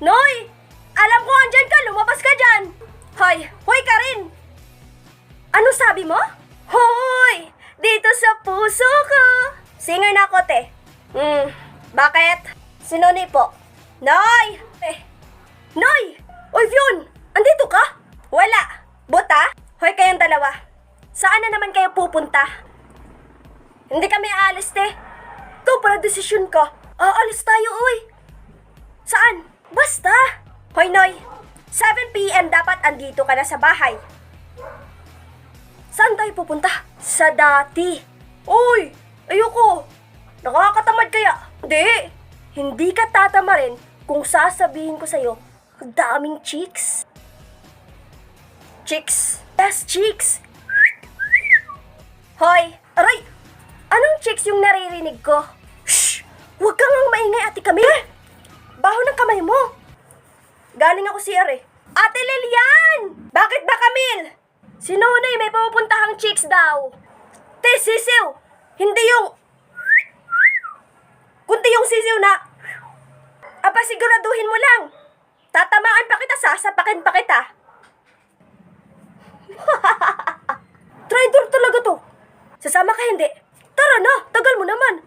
Noy! Alam ko andyan ka, lumabas ka dyan! Hoy! Hoy ka rin! Ano sabi mo? Hoy! Dito sa puso ko! Singer na ako, te. Bakit? Si Nonoy po. Noy! Noy! Oy, Fion! Andito ka? Wala. Buta? Hoy, kayong dalawa. Saan na naman kayo pupunta? Hindi kami aalis, te. Ito para desisyon ka. Aalis tayo, oy. Saan? Basta. Hoy, Noy. 7 p.m. dapat andito ka na sa bahay. Saan tayo pupunta? Sa dati. Uy! Ayoko! Nakakatamad kaya? Hindi ka tatamarin kung sasabihin ko sa'yo, daming chicks. Chicks? Yes, chicks! Hoy! Aray! Anong chicks yung naririnig ko? Shh! Huwag kang maingay, Ate Camille! Baho ng kamay mo! Galing ako CR eh. Ate Lilian! Bakit ba, Camille? Si Nonoy may pupuntahang chicks daw. Te, sisiw! Hindi yung... Kundi yung sisiw na... Aba, siguraduhin mo lang. Tatamaan pa kita, sasapakin pa kita. Traitor talaga to. Sasama ka hindi? Tara na, tagal mo naman.